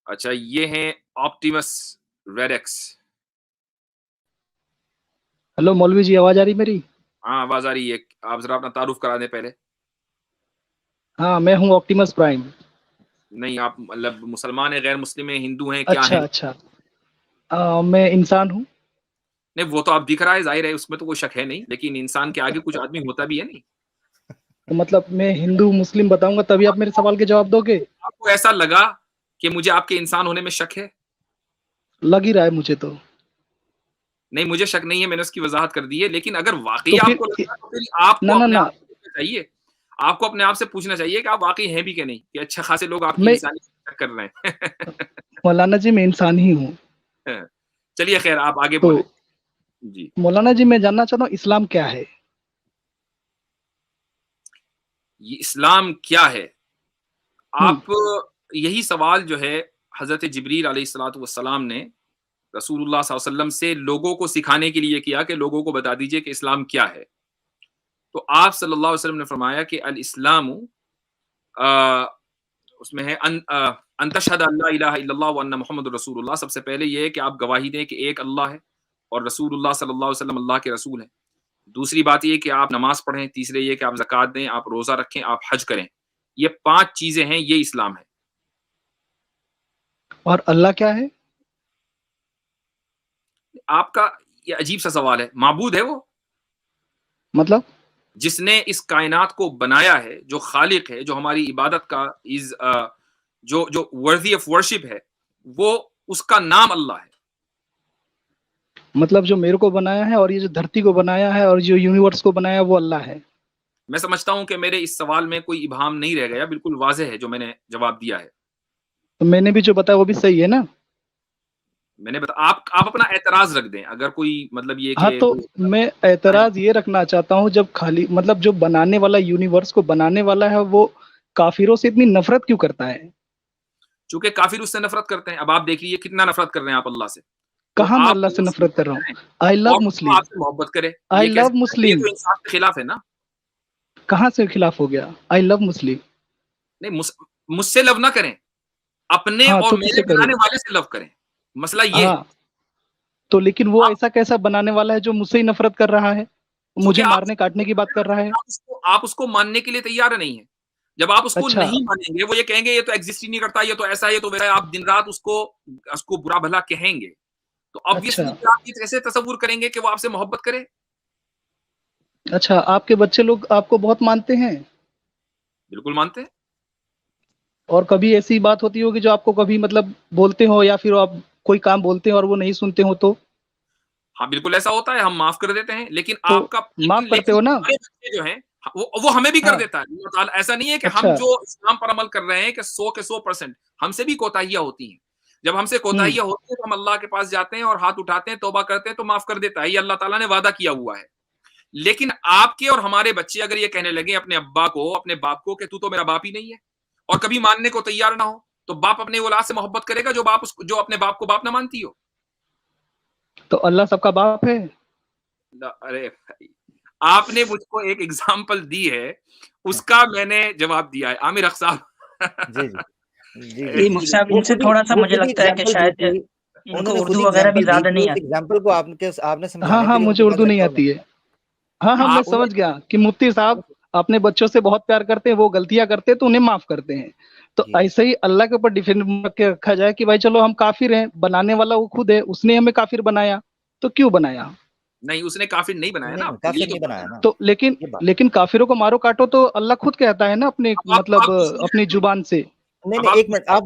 अच्छा, ये हैं ऑप्टिमस रेडेक्स। हेलो मौलवी जी, आवाज आ रही मेरी? हाँ, आवाज़ आ रही है। आप ज़रा अपना तारुफ करा दें पहले। हाँ, मैं हूँ ऑप्टिमस प्राइम। नहीं, आप मतलब मुसलमान हैं, गैर मुस्लिम हैं, हिंदू हैं, क्या अच्छा हैं? अच्छा। मैं इंसान हूँ। नहीं, वो तो अब दिख रहा है, ज़ाहिर है, उसमें तो कोई शक है नहीं, लेकिन इंसान के आगे कुछ आदमी होता भी है नहीं? तो मतलब मैं हिंदू मुस्लिम बताऊंगा तभी आप मेरे सवाल के जवाब दोगे? आपको ऐसा लगा कि मुझे आपके इंसान होने में शक है? लग ही रहा है मुझे तो। नहीं, मुझे शक नहीं है, मैंने उसकी वज़ाहत कर दी है, लेकिन अगर वाक़ई तो फिर आपको लगा तो फिर आपको ना ना अपने ना। आप से पूछना चाहिए। आपको अपने आप से पूछना चाहिए कि आप वाक़ई हैं भी कि नहीं? कि अच्छे खासे लोग आपकी मैं इंसानियत पे शक कर रहे हैं। मौलाना जी, मैं इंसान ही हूँ। हाँ, चलिए खैर आप आगे तो बोलें। जी। मौलाना जी, मैं जानना चाहता हूँ इस्लाम क्या है? ये इस्लाम क्या है? हम्म। आप यही सवाल जो है हज़रत जिब्रील अलैहिस्सलातु वस्सलाम ने रसूलुल्लाह सल्लल्लाहु अलैहि वसल्लम से लोगों को सिखाने के लिए किया कि लोगों को बता दीजिए कि इस्लाम क्या है? तो आप सल्लल्लाहु अलैहि वसल्लम ने फरमाया कि अल इस्लामु अ, उसमें है अन तशहद अल्ला इलाहा इल्लल्लाह व अन्ना मुहम्मदुर रसूलुल्लाह। सबसे पहले ये है कि आप गवाही दें कि एक अल्लाह है और रसूलुल्लाह सल्लल्लाहु अलैहि वसल्लम अल्लाह के रसूल हैं। दूसरी बात ये कि आप नमाज़ पढ़ें, तीसरे ये कि आप ज़कात दें, आप रोज़ा रखें, आप हज करें। ये 5 चीज़ें हैं, ये इस्लाम है। और अल्लाह क्या है? आपका ये अजीब-सा सवाल है, माबूद है वो? मतलब जिसने इस कायनात को बनाया है, जो खालिक है, जो हमारी इबादत का जो जो वर्दी ऑफ वर्शिप है, वो उसका नाम अल्लाह है। मतलब जो मेरे को बनाया है और ये जो धरती को बनाया है और जो यूनिवर्स को बनाया है वो अल्लाह है। मैं समझता हूँ कि मेरे इस सवाल में कोई इबाहम नहीं रह गया, बिल्कुल वाज़ेह है जो मैंने जवाब दिया है। तो मैंने भी जो बताया वो भी सही है ना? मैंने बता आप अपना एतराज़ रख दें, अगर कोई मतलब ये हाँ, कि तो कोई मैं ऐतराज़ ये रखना चाहता हूँ, जब खाली मतलब जो बनाने वाला यूनिवर्स को बनाने वाला है वो काफिरों से इतनी नफरत क्यों करता है? चूँकि काफ़िर उससे नफ़रत करते हैं। अब आप देखिए कितना नफ़रत कर रहे हैं आप अल्लाह से। तो कहाँ मैं आप अल्लाह से उससे नफरत कर नफ़रत रहा हूँ? करें आई लव और वो मुस्लिम। आपसे मोहब्बत करे। आई ये कैसे लव ये मुस्लिम। तो इंसाफ के खिलाफ है ना। कहाँ से खिलाफ हो गया? आई लव मुस्लिम। नहीं मुझसे लव ना करें, अपने हाँ, और तो मेरे किसे करूँ? बनाने वाले से लव करें। मसला ये है। हाँ, तो लेकिन वो आप ऐसा कैसा बनाने वाला है जो मुझसे ही नफरत कर रहा है? चूँकि मुझे आप मारने काटने की बात कर रहा है? आप उसको मानने के लिए तैयार नहीं हैं। जब आप उसको अच्छा, नहीं मानेंगे, वो ये कहेंगे ये तो एक्जिस्ट ही नहीं करता, ये तो ऐसा है, ये तो वैसा है, आप दिन-रात उसको उसको बुरा-भला कहेंगे। तो अच्छा, ऑब्वियसली फिर आप ये कैसे तसव्वुर करेंगे कि वो आपसे मोहब्बत करे? अच्छा, आपके बच्चे लोग आपको बहुत मानते हैं? बिल्कुल मानते हैं। और कभी ऐसी बात होती होगी जो आपको कभी मतलब बोलते हो या फिर आप कोई काम बोलते हो और वो नहीं सुनते हो तो? हाँ, बिल्कुल ऐसा होता है, हम माफ़ कर देते हैं, लेकिन तो आपका लेकिन माफ़ करते लेकिन हो ना? हमारे बच्चे जो हैं वो हमें भी कर हाँ, देता है। अल्लाह ताला ऐसा नहीं है कि हम अच्छा, जो इस्लाम पर अमल कर रहे हैं कि 100 के 100% हमसे भी कोताहियाँ होती हैं। जब हमसे हुँ, कोताहियाँ होती हैं, तो हम अल्लाह के पास जाते हैं और हाथ उठाते हैं, तौबा करते हैं, तो माफ़ कर देता है। ये अल्लाह ताला ने वादा किया हुआ है। लेकिन आपके और हमारे बच्चे अगर ये कहने लगे अपने अब्बा को, अपने बाप को कि तू तो मेरा बाप ही नहीं है और कभी मानने को तैयार ना हो, तो बाप अपनी औलाद से मोहब्बत करेगा जो अपने बाप को बाप ना मानती हो? तो अल्लाह सबका बाप है? अरे भाई! आपने मुझको एक एग्ज़ाम्पल दी है, उसका मैंने जवाब दिया है। आमिर अख़ जी, जी। साहब जी, जी। जी, मुझसे अब वो इनसे खुद ही थोड़ा-सा वो मुझे खुद ही लगता है कि एग्ज़ाम्पल दी शायद थी। इनको उन्होंने खुद उर्दू ही वगैरह भी एग्ज़ाम्पल दी ज़्यादा कि नहीं उस आती। एग्ज़ाम्पल को आपने हाँ, समझाने के हाँ, लिए मुझे उनको क्या उर्दू नहीं लगता होगा? आती है। हाँ, हाँ, मैं उन्हें समझ गया कि मुफ्ती साहब अपने बच्चों से बहुत प्यार करते हैं, वो गलतियाँ करते हैं तो उन्हें माफ़ करते हैं। तो जी, ऐसे ही अल्लाह के ऊपर डिपेंड के रखा जाए कि भाई चलो हम काफ़िर हैं, बनाने वाला वो खुद है, उसने हमें काफ़िर बनाया, तो क्यों बनाया? नहीं, उसने काफ़िर नहीं बनाया ना, नहीं, आपके लिए काफ़िर तो नहीं बनाया बनाया। ना, तो लेकिन ये बात। लेकिन काफ़िरों को मारो काटो तो अल्लाह खुद कहता है ना अपने अब आप मतलब कुछ नहीं अपनी करते। ज़ुबान से। नहीं, अब नहीं, आप 1 मिनट, आप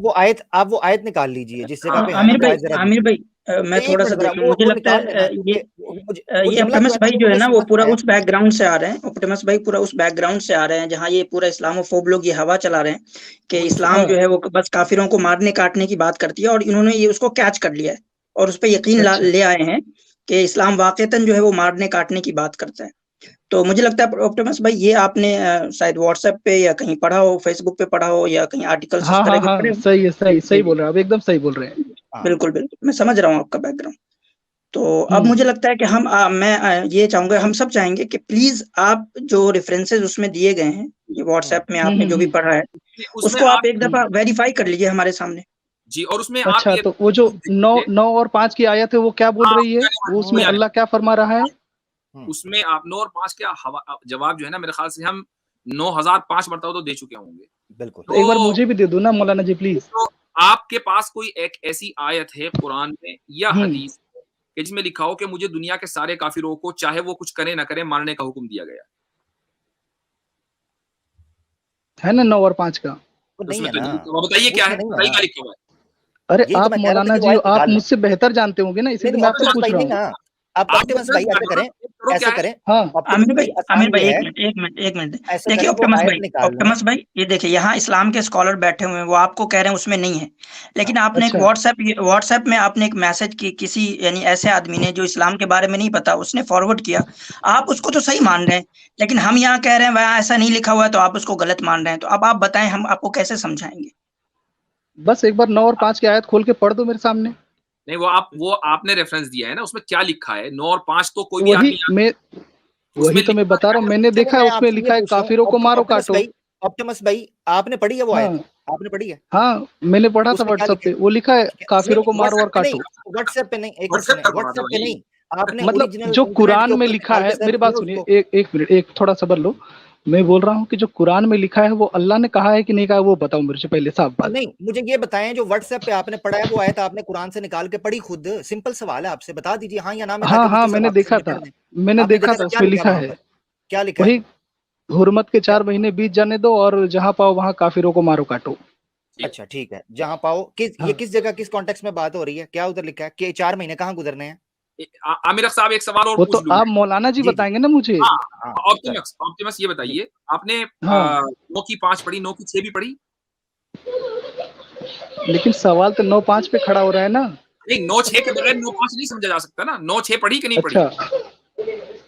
वो आयत निकाल लीजिए जिस जगह पे है ना, आमिर वो भाई आयत ज़रा आमिर दीजिए। भाई मैं नहीं, 1 थोड़ा-सा मिनट ज़रा देख लूँ, मुझे वो लगता निकाल है लेना क्योंकि वो ये जुमला जो ऑप्टिमस है ना भाई वो जो है मुझे ना वो समझ में पूरा आया। उस बैकग्राउंड से आ रहे हैं। ऑप्टिमस भाई पूरा उस बैकग्राउंड से आ रहे हैं जहाँ ये पूरा इस्लामोफोब लोग ये हवा चला रहे हैं कि वो इस्लाम हाँ, जो है वो बस काफिरों को मारने काटने की बात करती है और इन्होंने ये उसको कैच कर लिया है और उस पे यकीन अच्छा। ले आए हैं कि इस्लाम वाक़तन जो है वो मारने काटने की बात करता है। तो मुझे लगता है ऑप्टिमस भाई ये आपने शायद व्हाट्सएप पे या कहीं पढ़ा हो, फेसबुक पे पढ़ा हो या कहीं आर्टिकल्स इस हाँ, तरह हाँ, के पढ़े हाँ, हो? सही है, सही जी, सही बोल रहे हैं आप, एकदम सही बोल रहे हैं। हाँ, बिल्कुल, बिल्कुल। मैं समझ रहा हूँ आपका बैकग्राउंड। तो अब हुँ, मुझे लगता है कि मैं ये चाहूँगा, हम सब चाहेंगे कि प्लीज़ आप जो रेफ़रेंसेस उसमें दिए गए हैं, ये हुँ, व्हाट्सएप में हुँ, आपने हुँ, जो भी हुँ, पढ़ा है, उसमें उसको आप आप एक हुँ। दफ़ा वेरीफ़ाई कर लीजिए हमारे सामने। जी, और उसमें आप अच्छा, ये तो वो जो 9 देखिए, 9 और 5 की आयत है वो क्या बोल हाँ, रही है? वो उसमें यानी अल्लाह क्या फरमा रहा है? उसमें आप 9 और 5 का जवाब जो है ना, मेरे ख्याल से हम 9005 मरतबा तो दे चुके होंगे। बिल्कुल। तो एक बार तो मुझे भी दे दो ना मौलाना जी प्लीज़। तो आपके पास कोई एक ऐसी आयत है कुरान में या हुँ, हदीस कि जिसमें लिखा हो कि मुझे दुनिया के सारे काफिरों को चाहे वो कुछ करें ना करें मारने का हुक्म दिया गया? है ना 9 और 5 का? वो नहीं उसमें है तो ना, नहीं लिखा हुआ। बताइए क्या उसमें है? नहीं है बताइए क्या ना। लिखा हुआ है? अरे यही तो आप मैं कह रहा था मौलाना कि वो जी आयत आप निकाल लें। मुझसे बेहतर जानते होंगे ना, नहीं, इसीलिए नहीं, मैं आपसे ऑप्टिमस पूछ भाई रहा नहीं हूँ। ना। आप आप ऑप्टिमस भाई ऐसे करें, करो क्या ऐसे है? करें, हाँ, ऑप्टिमस भाई आसान आमिर भाई ये एक है, मिनट एक मिनट एक मिनट ऐसे देखिए करें वो ऑप्टिमस आयत निकाल लें। ये देखिए यहाँ इस्लाम के स्कॉलर बैठे हुए हैं, वो आपको कह रहे हैं उसमें नहीं है, लेकिन हाँ, आपने एक अच्छा, व्हाट्सएप में आपने एक मैसेज की किसी यानी ऐसे आदमी ने जो इस्लाम के बारे में नहीं पता, उसने फॉरवर्ड किया, आप उसको तो सही मान रहे हैं, लेकिन हम यहाँ कह रहे हैं वहाँ ऐसा नहीं लिखा हुआ है तो आप उसको गलत मान रहे हैं, तो अब आप बताएं हम आपको कैसे समझाएंगे? बस एक बार 9 और 5 की आयत खोल के पढ़ दो मेरे सामने। नहीं, वो आपने रेफरेंस दिया है ना, उसमें क्या लिखा है? 9 और 5 तो कोई भी वही आदमी मैं उसमें वही तो मैं लिखा बता रहा है। हूँ, मैंने चलो देखा है मैं उसमें आपसे ये लिखा है पूछ रहा हूँ, काफिरों को मारो काटो। ऑप्टिमस भाई आपने पढ़ी है वो आयत? हाँ, आपने पढ़ी है? हाँ, मैंने पढ़ा था उसमें क्या व्हाट्सएप लिखा पे, वो लिखा है है? नहीं, काफिरों को नहीं, मारो और काटो। व्हाट्सएप पे नहीं, एक मिनट व्हाट्सएप सुने, पर पढ़ा था व्हाट्सएप पे भाई। नहीं, आपने मतलब ओरिजिनल जो इंटरनेट के कुरान में ऊपर लिखा निकाल के है, मेरी सर्च बात किया सुनिए, उसको। एक मिनट, एक थोड़ा सब्र लो। मैं बोल रहा हूँ कि जो कुरान में लिखा है वो अल्लाह ने कहा है कि नहीं कहा है, वो बताओ मेरे से पहले साफ बात। नहीं, मुझे ये बताएं, जो व्हाट्सएप पे आपने पढ़ा है वो आयत आपने कुरान से निकाल के पढ़ी खुद? सिंपल सवाल है, आपसे बता दीजिए हाँ या ना में, हाँ, ताकि हाँ, बच्चे सब मैंने आपसे देखा निपट था, लें। मैंने आपने देखा देखा था, था, क्या उसमें लिखा है लिखा वहां है पर? क्या लिखा है? वही हुर्मत के क्या? 4 महीने बीत जाने दो और जहाँ पाओ वहाँ काफिरों को मारो काटो। ठीक। अच्छा ठीक है, जहां पाओ ये हाँ, किस जगह किस कॉन्टेक्स्ट में बात हो रही है? क्या उधर लिखा है कि 4 महीने कहाँ गुजरने हैं? आमिर साहब एक सवाल और वो तो पूछ लूँ आप मैं? मौलाना जी जी जी, बताएंगे ना मुझे। हाँ, हाँ चलो ऑप्टिमस ये जी बताइए, आपने हाँ, 9 की 5 पढ़ी, 9 की 6 भी पढ़ी? लेकिन सवाल तो 9-5 पे खड़ा हो रहा है ना। नहीं, 9-6 के बगैर 9-5 नहीं समझा जा सकता ना। 9-6 पढ़ी कि नहीं पढ़ी? अच्छा,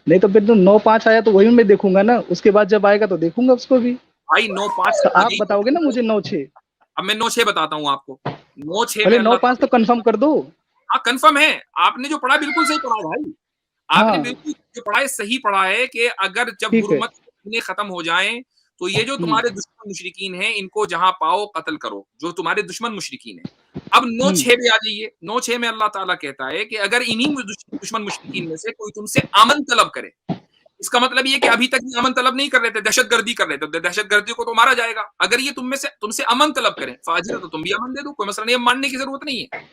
नहीं तो फिर तो 9-5 आया तो वही मैं देखूंगा ना, उसके बाद जब आएगा तो देखूंगा उसको भी। भाई 9-5 तो आ आप गई बताओगे ना तो मुझे 9-6, अब मैं 9-6 बताता हूँ आपको। 9-6 में पहले अल्लाह 9-5 तो ताला, कंफर्म कर दो। हाँ, कन्फर्म है। आपने जो पढ़ा बिल्कुल सही पढ़ा है भाई। आपने हाँ, बिल्कुल जो पढ़ा है सही पढ़ा है कि अगर जब ठीक है। हुर्मत खत्म हो जाएँ, तो ये जो हुँ, तुम्हारे दुश्मन मुशरिकीन हैं, इनको जहाँ पाओ कत्ल करो, जो तुम्हारे दुश्मन मुशरिकीन हैं। अब हुँ, 9-6 पे आ जाइए। 9-6 में अल्लाह ताला कहता है कि अगर इन्हीं दुश्मन मुशरिकीन में से कोई तुमसे अमन तलब करे, इसका मतलब ये है कि अभी तक ये अमन तलब नहीं कर रहे थे, दहशतगर्दी कर रहे थे, दहशतगर्दी को तो मारा जाएगा। अगर ये तुमसे अमन तलब करें, फाजिर तो तुम भी अमन दे दो, कोई मसला नहीं है, मानने की ज़रूरत नहीं है।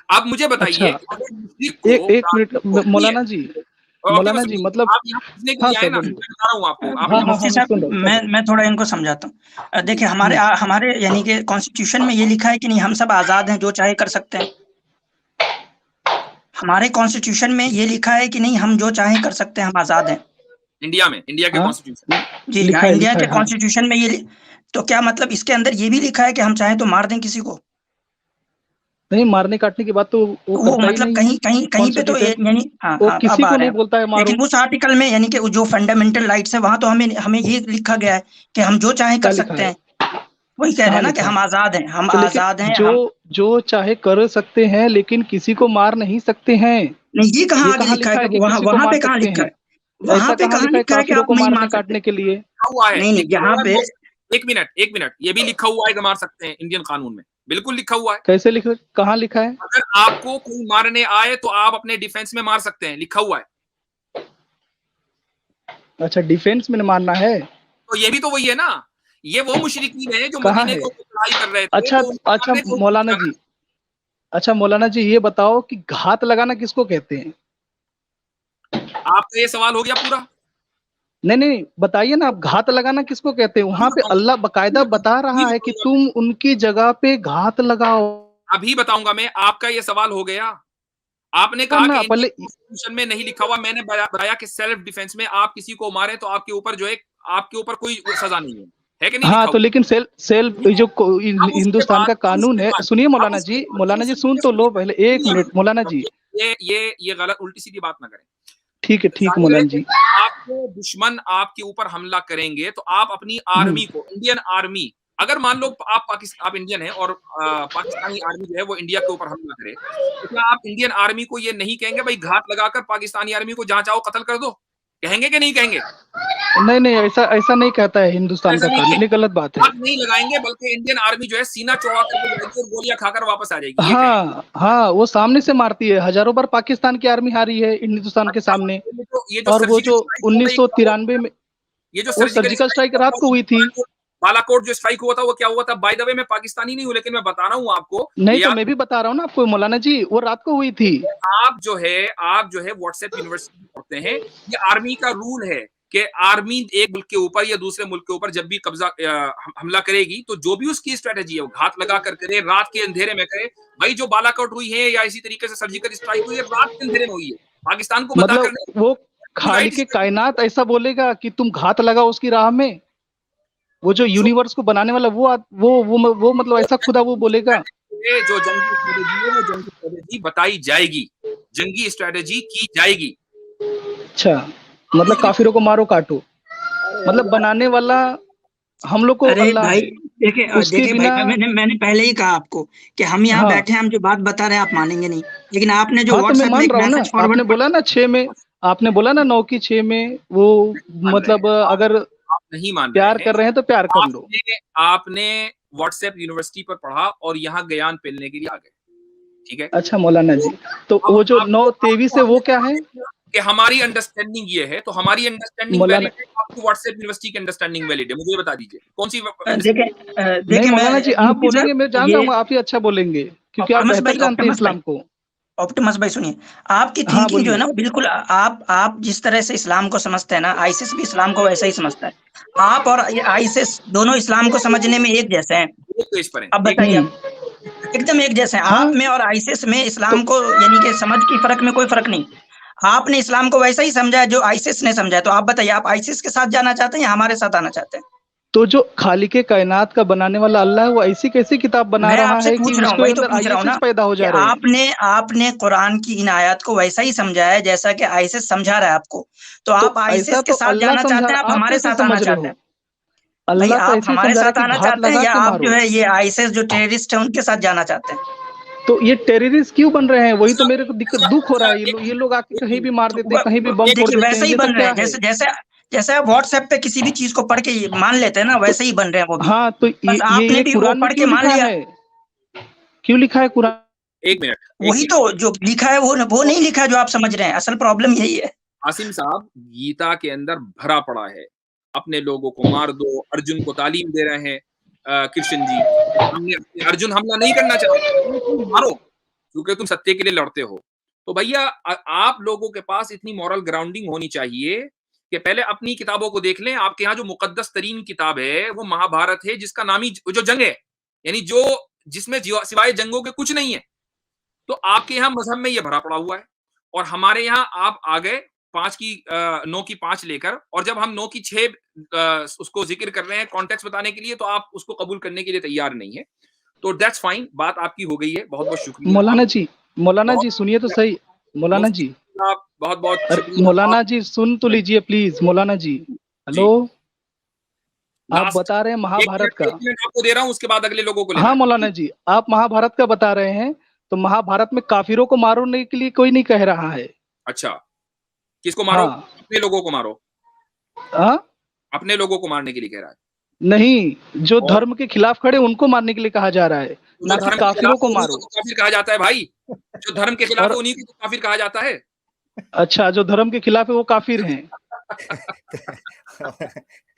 आप मुझे अच्छा, बताइए कि अगर मुशरिक एक को एक मिनट काफिर को नहीं है, मौलाना ऑप्टिमस जी भाई, मतलब आप यहाँ पूछने के हाँ लिए आए सर ना, मैं बोलिए। बता रहा हूँ आपको, आप हाँ, यहाँ हाँ, मुफ्ती हाँ, मैं साहब सुन रहा हूँ, कर मैं थोड़ा इनको समझाता हूँ। देखिए हुँ, हमारे यानी कि कॉन्स्टिट्यूशन में ये लिखा है कि नहीं हम सब आज़ाद हैं, जो चाहे कर सकते हैं। हमारे कॉन्स्टिट्यूशन में ये लिखा है कि नहीं हम जो चाहे कर सकते हैं, हम आज़ाद हैं। इंडिया के हाँ, कॉन्स्टिट्यूशन में। जी हाँ, इंडिया लिखा के है, हाँ। कॉन्स्टिट्यूशन में तो क्या मतलब इसके अंदर ये भी लिखा है कि हम चाहे तो मार दें किसी को? नहीं मारने काटने की बात तो वो वो करता ही मतलब नहीं है, कहीं कहीं कहीं कौन से पे तो डिफेंस यानी हाँ वो हाँ अब किसी आ को रहे नहीं हैं। बोलता है मारो। लेकिन उस आर्टिकल में यानी कि जो फंडामेंटल राइट्स है वहां तो हमें हमें ये लिखा गया है कि हम जो चाहे क्या कर लिखा सकते है? हैं। वही कह रहे कहाँ हैं ना कि लिखा हम है? आजाद हैं, हम तो लेकिन आजाद हैं जो हम। जो चाहे कर सकते हैं लेकिन किसी को मार नहीं सकते हैं। नहीं ये कहाँ ये आगे कहाँ लिखा है लिखा है कि कि वहां किसी को वहां मार पे कहाँ सकते लिखा हैं? है? वहां ऐसा पे कहाँ कहाँ लिखा है लिखा है कि काफिरों आप को नहीं मारने मार सकते? काटने के लिए? लिखा हुआ है, नहीं नहीं लिखा यहाँ हुआ है पे एक मिनट, ये भी लिखा हुआ है कि मार सकते हैं इंडियन कानून में, बिल्कुल लिखा हुआ है। कैसे लिखा, कहाँ लिखा है? अगर आपको कोई मारने आए तो आप अपने डिफेंस में मार सकते हैं, लिखा हुआ है। अच्छा, डिफेंस में मारना है। तो ये भी तो वही है ना, ये वो मुशरिकीन है जो कहाँ मदीने है? के ऊपर चढ़ाई कर रहे थे, अच्छा, तो उनको अच्छा मारने का हुक्म मौलाना दिया ना। जी, अच्छा मौलाना जी ये बताओ कि घात लगाना किसको कहते हैं? आपका ये सवाल हो गया पूरा? नहीं, नहीं, बताइए ना आप घात लगाना किसको कहते हैं? अभी वहाँ पे बताऊंगा, अल्लाह बकायदा बता अभी रहा है कि बताऊंगा मैं, तुम उनकी जगह पे घात लगाओ। अभी बताऊंगा मैं। आपका ये सवाल हो गया। आपने कहा ना कि इंडियन पहले कॉन्स्टिट्यूशन में नहीं लिखा हुआ, मैंने बताया कि सेल्फ डिफेंस में आप किसी को मारे तो आपके ऊपर जो है, आपके ऊपर कोई सजा नहीं है कि नहीं हाँ, लिखा तो हुआ? लेकिन सेल्फ जो हिंदुस्तान का कानून है, सुनिए अब उसके बाद मौलाना जी सुन तो लो पहले, एक मिनट मौलाना जी। ये गलत उल्टी सीधी बात ना करें। ठीक जाहिर है मौलाना कि जी। आपके दुश्मन आपके ऊपर हमला करेंगे तो आप अपनी हम्म, आर्मी को, इंडियन आर्मी, अगर मान लो आप इंडियन हैं और पाकिस्तानी आर्मी जो है वो इंडिया के ऊपर हमला करे, तो क्या आप इंडियन आर्मी को ये नहीं कहेंगे भाई घात लगाकर पाकिस्तानी आर्मी को जहां चाहो कत्ल कर दो? कहेंगे कि नहीं कहेंगे? नहीं नहीं, ऐसा ऐसा नहीं कहता है हिंदुस्तान ऐसा का नहीं कानून, है, ये गलत बात है। हाथ नहीं लगाएंगे, बल्कि इंडियन आर्मी जो है सीना चौड़ा करके जाएगी और गोलियां खाकर वापस आ जाएगी, ये कहें। हाँ हाँ, वो सामने से मारती है, हजारों बार पाकिस्तान की आर्मी हारी है हिंदुस्तान के अच्छा, सामने। ये जो और वो सर्जिकल जो स्ट्राइक हुआ था, ये क्या हुआ? 1993 में, ये जो वो सर्जिकल सर्जिकल स्ट्राइक स्ट्राइक हुआ रात था, को हुई थी। बालाकोट जो स्ट्राइक हुआ था, वो क्या हुआ था? बाय द वे, मैं पाकिस्तानी नहीं हूं, लेकिन मैं बता रहा हूं आपको, नहीं तो या मैं भी बता रहा हूँ ना आपको मौलाना जी, वो रात को हुई थी। आप जो है व्हाट्सएप यूनिवर्सिटी पढ़ते हैं, ये आर्मी का रूल है कि आर्मी एक मुल्क के ऊपर या दूसरे मुल्क के ऊपर जब भी कब्जा हमला करेगी, तो जो भी उसकी स्ट्रेटेजी है, वो घात लगा कर करे, रात के अंधेरे में करे। भाई जो बालाकोट हुई है या इसी तरीके से सर्जिकल स्ट्राइक हुई है, रात के अंधेरे में हुई है, पाकिस्तान को बता कर मतलब नहीं। वो अपनी राइट खालिक कायनात ऐसा बोलेगा कि तुम घात लगाओ उसकी राह में? वो जो यूनिवर्स को बनाने वाला वो मतलब ऐसा खुदा वो बोलेगा? जो जंगी स्ट्रेटेजी है, वो जंगी स्ट्रेटेजी बताई जाएगी, जंगी स्ट्रेटेजी की जाएगी। अच्छा, मतलब काफिरों को मारो काटो, मतलब बनाने वाला हम लोग को अरे अल्लाह भाई है, देखिए उसके देखिए भाई, बिना। मैंने पहले ही कहा आपको कि हम यहाँ हाँ बैठे हैं, हम जो बात बता रहे हैं आप मानेंगे नहीं, लेकिन आपने जो हाँ, तो मैं व्हाट्सएप में मान एक रहा हूँ ना, मैसेज आपने फॉरवर्ड बोला ना 6 में, आपने बोला ना 9 की 6 में वो, मान रहे मतलब हैं अगर आप नहीं मान रहे प्यार हैं। कर रहे हैं तो प्यार कर लो। आपने व्हाट्सएप यूनिवर्सिटी पर पढ़ा और यहाँ ज्ञान फैलने के लिए आ गए, ठीक है? अच्छा मौलाना तो जी, तो अब वो जो आपको 9:23 आपको है हमने वो क्या जवाब है? दे दिया कि हमारी अंडरस्टैंडिंग ये है, तो हमारी अंडरस्टैंडिंग मौलाना, वैलिड है, आपकी व्हाट्सएप यूनिवर्सिटी की अंडरस्टैंडिंग वैलिड है? मुझे ये बता दीजिए, कौन सी देखें नहीं देखिए मैं मौलाना जी, आप मुफ्ती साहब बोलेंगे मैं जान ये जाऊंगा, आप ही अच्छा बोलेंगे, क्योंकि आप बेहतर जानते हैं इस्लाम को। ऑप्टिमस भाई सुनिए, आपकी हाँ थिंकिंग जो है बोलिए। ना बिल्कुल आप जिस तरह से इस्लाम को समझते हैं ना, आईसिस भी इस्लाम को वैसा ही समझता है। आप और ये आईसिस दोनों इस्लाम को समझने में एक जैसे हैं। एक तो इस पर है, अब एक बताइए हम्म, आप, एकदम एक जैसे हैं हाँ आप में और आईसिस में, तो इस्लाम को यानी कि समझ की फर्क में कोई फर्क नहीं। आपने इस्लाम को वैसा ही समझा है जो आईसिस ने समझा है। तो आप बताइए, आप आईसिस के साथ जाना चाहते हैं या हमारे साथ आना चाहते हैं? तो जो खालिक कायनात का बनाने वाला अल्लाह है, वो ऐसी कैसी किताब बना मैं रहा आपसे है कि पूछ रहा हूँ, उसके वही तो अंदर पूछ रहा हूँ आईएसएस ना पैदा हो कि जा रहे हैं? आपने कुरान की इन आयत को वैसा ही समझा है जैसा कि आईसिस समझा रहा है आपको। तो तो आप ऐसा आईसिस तो के साथ अल्लाह जाना समझा चाहते हैं, रहा, आप आप हमारे कैसे साथ आना समझ रहे चाहते हो? हैं? भाई अल्लाह तो आप ऐसे ही हमारे समझा रहा है साथ कि आना घात चाहते हैं लगा या के आप जो मारो। है ये आईसिस जो टेररिस्ट है उनके साथ जाना चाहते हैं? तो ये टेररिस्ट क्यों बन रहे हैं? वही तो मेरे को दुख हो रहा है। एक ये लोग आके एक कहीं भी मिनट, मार तो देते हैं, कहीं भी बम फोड़ देखिए देते हैं, वैसे ही ये बन सब रहे क्या हैं, है? जैसे जैसे जैसे आप व्हाट्सएप पे किसी भी चीज को पढ़ के मान लेते हैं ना, तो वैसे ही बन रहे हैं वो भी। हाँ, तो बस आपने ये भी वो कुरान में पढ़ के क्यों मान लिखा लिया। है? क्यों लिखा है कुरान? एक मिनट, एक वही मिनट। तो जो लिखा है वो नहीं लिखा है जो आप समझ रहे हैं, असल प्रॉब्लम यही है। आसिम साहब, गीता के अंदर भरा पड़ा है, अपने लोगों को मार दो, अर्जुन को तालीम दे रहे हैं कृष्ण जी। हमने अर्जुन हमला नहीं करना चाहते, तुम मारो, क्योंकि तुम सत्य के लिए लड़ते हो। तो भैया आप लोगों के पास इतनी मॉरल ग्राउंडिंग होनी चाहिए कि पहले अपनी किताबों को देख लें। आपके यहाँ जो मुकद्दस तरीन किताब है, वो महाभारत है, जिसका नाम ही जो जंग है, यानी जो जिसमें सिवाय जंगों के कुछ नहीं है। तो आपके यहाँ मजहब में ये भरा पड़ा हुआ है, और हमारे यहाँ आप आ गए 9 की 5 लेकर, और जब हम 9 की 6 उसको जिक्र कर रहे हैं कॉन्टेक्स्ट बताने के लिए, तो आप उसको कबूल करने के लिए तैयार नहीं है। तो दैट्स फाइन, बात आपकी हो गई है, बहुत बहुत शुक्रिया। मौलाना बहुत जी सुनिए तो सही। मौलाना मुफ्ती जी, साहब, बहुत बहुत अरे शुक्रिया। मौलाना जी सुन तो लीजिए please. Maulana ji, ji, hello, आप लास्ट बता रहे हैं महाभारत का। 1 मिनट आपको दे रहा हूं, उसके बाद अगले लोगों को लेना हाँ है। मौलाना जी, आप महाभारत का बता रहे हैं, तो महाभारत में काफिरों को मारने के लिए कोई नहीं कह रहा है। अच्छा, किसको मारो? हाँ अपने लोगों को मारो, हाँ, अपने लोगों को मारने के लिए कह रहा है। नहीं, जो और धर्म के खिलाफ खड़े उनको मारने के लिए कहा जा रहा है, जो ना कि धर्म के खिलाफ काफिरों है को उन्हीं को मारो। तो काफिर कहा जाता है भाई, जो धर्म के खिलाफ है और उन्हीं को तो काफिर कहा जाता है। अच्छा, जो धर्म के खिलाफ है वो काफिर हैं।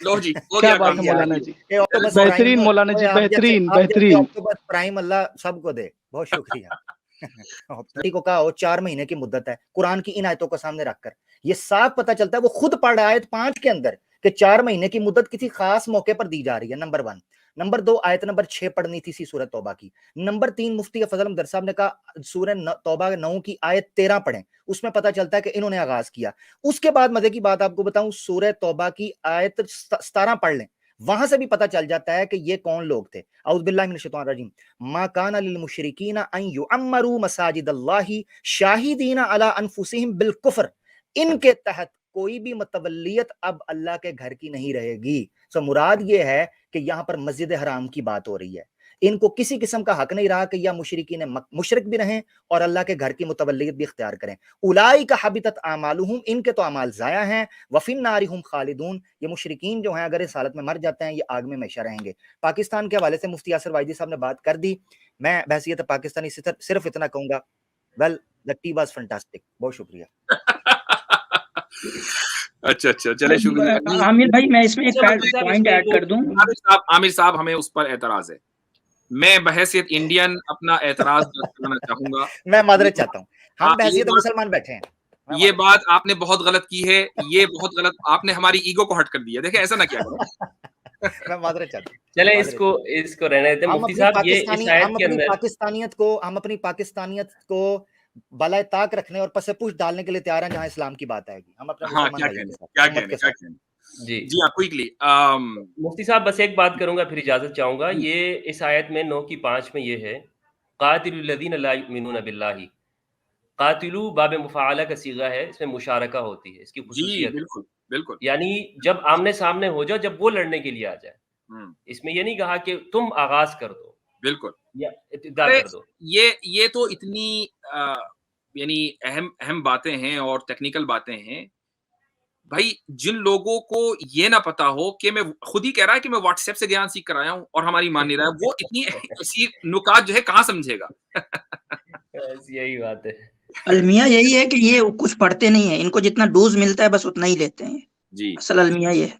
लो जी, हो क्या गया बात काम, है सही है। मौलाना बताइए। जी, ये ऑक्टोपस बेहतरीन प्राइम, मौलाना जी, बेहतरीन आप जैसे बेहतरीन। ऑक्टोपस प्राइम अल्लाह सबको दे, बहुत शुक्रिया। को कहा हो 4 महीने की मुद्दत है, कुरान की इन आयतों को सामने रखकर ये साफ पता चलता है, वो खुद पढ़ रहा है आयत 5 के अंदर कि 4 महीने की मुद्दत किसी खास मौके पर दी जा रही है, नंबर 1। नंबर 2, आयत नंबर 6 पढ़नी थी सूरह तौबा की। नंबर 3, मुफ्ती फजल अहमद साहब ने कहा सूरह तौबा 9 की आयत 13 पढ़ें, उसमें पता चलता है कि इन्होंने आगाज किया। उसके बाद मजे की बात आपको बताऊं, सूरह तौबा की आयत 17 पढ़ लें, वहां से भी पता चल जाता है कि ये कौन लोग थे। औज़ु बिल्लाहि मिनश शैतानिर रजीम, मा काना लिल मुशरिकीना अन युअम्मरू मसाजिदल्लाहि शाहिदीना अला अनफुसिहिम बिल कुफ्र। इनके तहत कोई भी मतवल्लियत अब अल्लाह के घर की नहीं रहेगी। सो मुराद ये है कि यहाँ पर मस्जिद हराम की बात हो रही है। इनको किसी किस्म का हक नहीं रहा कि या मुशरिकीन मुशरिक भी रहें और अल्लाह के घर की मुतवल्लियत भी इख्तियार करें। उलाई का हबितत आमालुहुम, इनके तो अमाल जाया हैं, वफिन नारिहुम खालिदून, ये मुशरिकीन जो हैं अगर इस हालत में मर जाते हैं ये आग में हमेशा रहेंगे। पाकिस्तान के हवाले से मुफ्ती यासिर वाइदी साहब ने बात कर दी। मैं बहसियत पाकिस्तानी सिर्फ इतना कहूंगा, well the tea was fantastic. बहुत शुक्रिया। अच्छा चले शुक्रिया। आमिर भाई मैं इसमें एक अच्छा, पॉइंट ऐड कर दूं। आमिर साहब हमें उस पर एतराज है। मैं बहैसियत इंडियन अपना एतराज करना चाहूंगा। मैं मादरत चाहता हूँ, हम हाँ, बहसियत मुसलमान बैठे हैं। ये बात आपने बहुत गलत की है, ये बहुत गलत, आपने हमारी ईगो को हर्ट कर दिया। देखिए ऐसा ना क्या करो। मैं मादरत चाहता हूँ। चले इसको रहने देते हैं। मुफ्ती साहब ये इस आयत के अंदर हम अपनी पाकिस्तानियत को बलाए ताक रखने और पसे-पुश डालने के लिए तैयार हैं जहां इस्लाम की बात आएगी। हम अपने हाँ, मुसलमान क्या भाइयों के साथ, क्या उम्मत के साथ। जी जी हाँ, क्विकली मुफ्ती साहब बस एक बात करूंगा फिर इजाजत चाहूंगा। ये इस आयत में 9 की 5 में ये है कातिलुल लज़ीना ला युमिनूना बिल्लाहि। कातिलू बाब मुफ़ाअला का सीगा है, इसमें मुशारका होती है, इसकी जी खुसूसियत है। बिल्कुल बिल्कुल। यानी जब आमने सामने हो जाओ, जब वो लड़ने के लिए आ जाए। इसमें ये नहीं कहा कि तुम आगाज कर दो बिल्कुल या इब्तिदा अरे, कर दो। ये तो इतनी यानी अहम बातें हैं और टेक्निकल बातें हैं भाई। जिन लोगों को ये ना पता हो कि मैं खुद ही कह रहा है कि मैं व्हाट्सएप से ज्ञान सीख कर आया हूँ और हमारी मान नहीं रहा है, वो इतनी ऐसी नुकात जो है कहाँ समझेगा। बस यही बात है। अलमिया यही है कि ये कुछ पढ़ते नहीं है, इनको जितना डोज मिलता है बस उतना ही लेते हैं। जी असल अलमिया ये है।